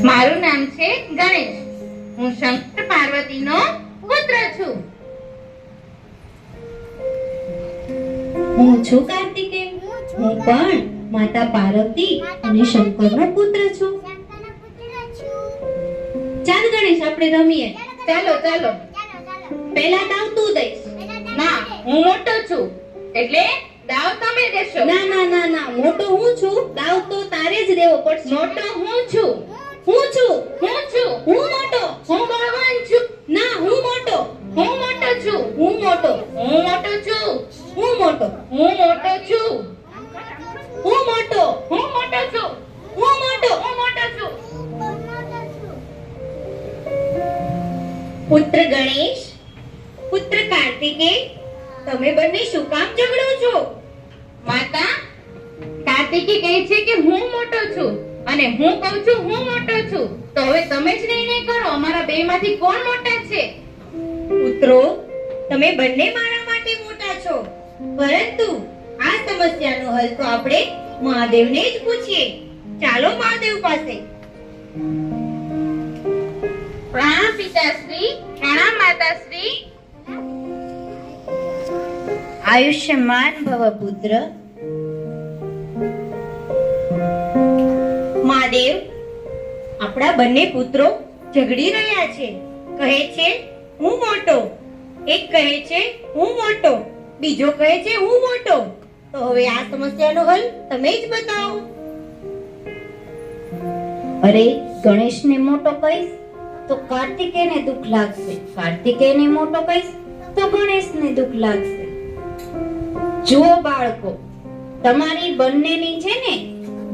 મારું નામ છે ગણેશ. હું શંકર પાર્વતીનો પુત્ર છું. હું છું કાર્તિકેય. હું પણ માતા પાર્વતી અને શંકરનો પુત્ર છું. ચાલ ગણેશ, આપણે રમીએ. ચાલો ચાલો. પહેલા દાવ તું દઈશ. ના, હું મોટો છું એટલે દાવ તમે દેશો. ના ના ના ના, મોટો હું છું, દાવ તો તારે જ દેવો પડશે. મોટો હું છું. હું છું. હું છું. હું મોટો. હું બળવાન છું. ના, હું મોટો. હું મોટો છું. હું મોટો. હું મોટો છું. હું મોટો. હું મોટો છું. હું મોટો. હું મોટો છું. હું મોટો. હું મોટો છું. પુત્ર ગણેશ, પુત્ર કાર્તિકેય, તમે બંને શું કામ ઝઘડો છો? માતા, કાર્તિકી કહે છે કે હું મોટો છું અને હું કહું છું હું મોટો છું. તો હવે તમે જ નિર્ણય કરો, અમારા બેમાંથી કોણ મોટા છે? પુત્રો, તમે બંને મારા માટે મોટા છો, પરંતુ આ સમસ્યાનો હલ તો આપણે મહાદેવને જ પૂછીએ. ચાલો મહાદેવ પાસે. પ્રણામ પિતાશ્રી. પ્રણામ માતાશ્રી. આયુષ્યમાન ભવ પુત્ર. મહાદેવ, આપણા બંને પુત્રો ઝઘડી રહ્યા છે. કહે છે હું મોટો, એક કહે છે હું મોટો, બીજો કહે છે હું મોટો. તો હવે આ સમસ્યાનો હલ તમે જ બતાવો. અરે, ગણેશને મોટો કહીશ તો કાર્તિકેયને દુઃખ લાગશે, કાર્તિકેયને મોટો કહીશ તો ગણેશને દુઃખ લાગશે. જુઓ બાળકો, તમારી બંનેની છે ને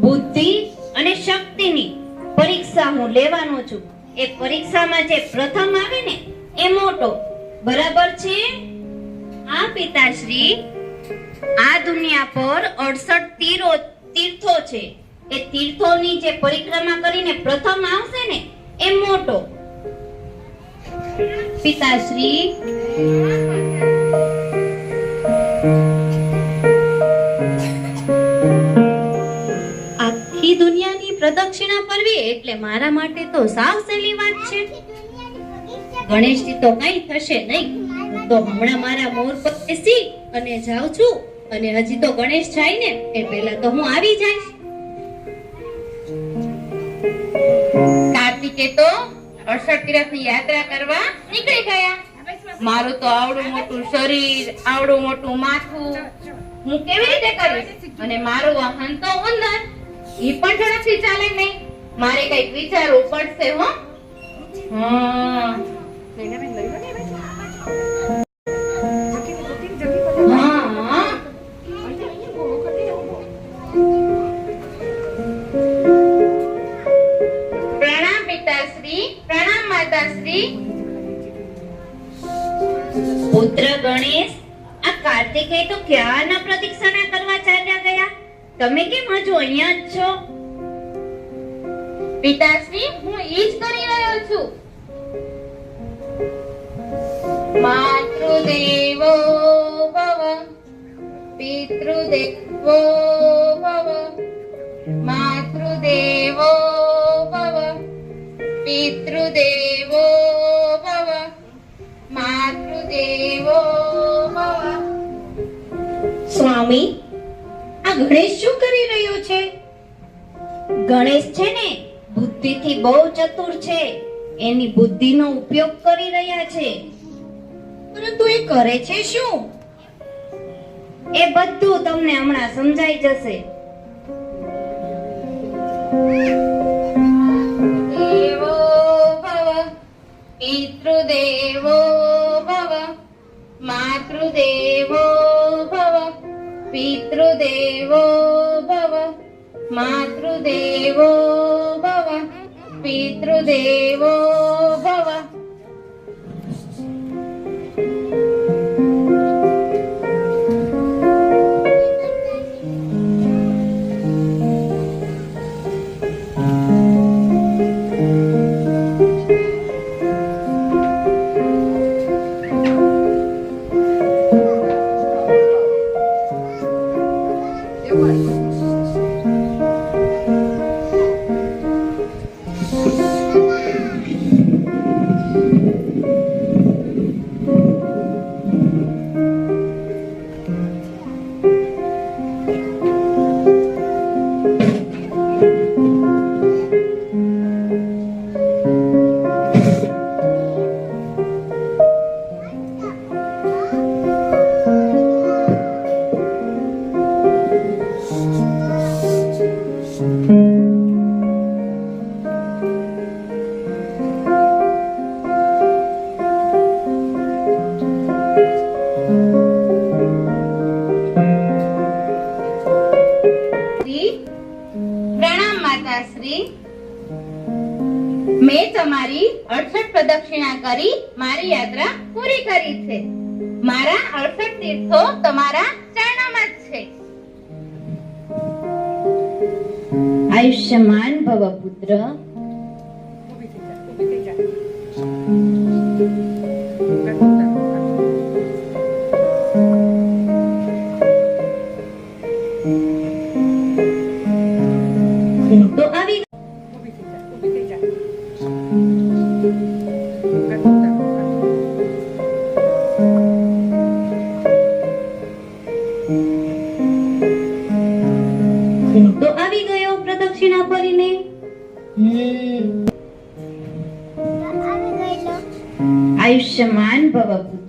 બુદ્ધિ અને શક્તિની પરીક્ષા હું લેવાનો છું. એ પરીક્ષામાં જે પ્રથમ આવે ને એ મોટો. બરાબર છે? હા પિતાશ્રી, આ દુનિયા પર 68 તીર્થો છે. એ તીર્થોની જે પરિક્રમા કરીને પ્રથમ આવશે ને એ મોટો. પિતાશ્રી, આખી દુનિયાની પ્રદક્ષિણા કરવી એટલે મારા માટે તો સાવ સહેલી વાત છે. ગણેશજી તો કઈ થશે નહીં. હું તો હમણાં મારા મોર પર બેસી અને જાઉં છું, અને હજી તો ગણેશ જાય ને એ પહેલા તો હું આવી જઈશ. કાર્તિકે તો 68 તીર્થની યાત્રા કરવા નીકળી ગયા. મારું તો આવડું મોટું શરીર, આવડું મોટું માથું, હું કેવી રીતે કરીશ? અને મારું વાહન તો ઉંદર, એ પણ ઝડપથી ચાલે નહીં. મારે કંઈક વિચારવું પડશે. હો હા, પ્રણામ પિતાશ્રી. પ્રણામ માતાશ્રી. પુત્ર ગણેશ, આ કાર્તિકેય તો ક્યારના પ્રદક્ષિણા કરવા ચાલ્યા ગયા. તમે કેમ હજુ અહીંયા જ છો? પિતાશ્રી, હું ઈ જ કરી રહ્યો છું. માતૃદેવો ભવ, પિતૃદેવો ભવ, માતૃદેવો ભવ, પિતૃદેવો ભવ, માતૃદેવો ભવ. સ્વામી, આ ગણેશ શું કરી રહ્યો છે? ગણેશ છે ને બુદ્ધિથી બહુ ચતુર છે. એની બુદ્ધિનો ઉપયોગ કરી રહ્યા છે. પરંતુ એ કરે છે શું? એ બધું તમને હમણાં સમજાઈ જશે. દેવો ભવ, પિતૃદેવો ભવ, માતૃદેવો ભવ, પિતૃદેવો ભવ, માતૃદેવો ભવ, પિતૃદેવો ભવ. મેં તમારી 68 પ્રદક્ષિણા કરી મારી યાત્રા પૂરી કરી છે. મારા 68 તીર્થો તમારા ચરણોમાં જ છે. આયુષ્યમાન ભવ પુત્ર. તો આવી તો આવી ગયો પ્રદક્ષિણા ફરીને. આયુષ્યમાન ભવ પુત્ર.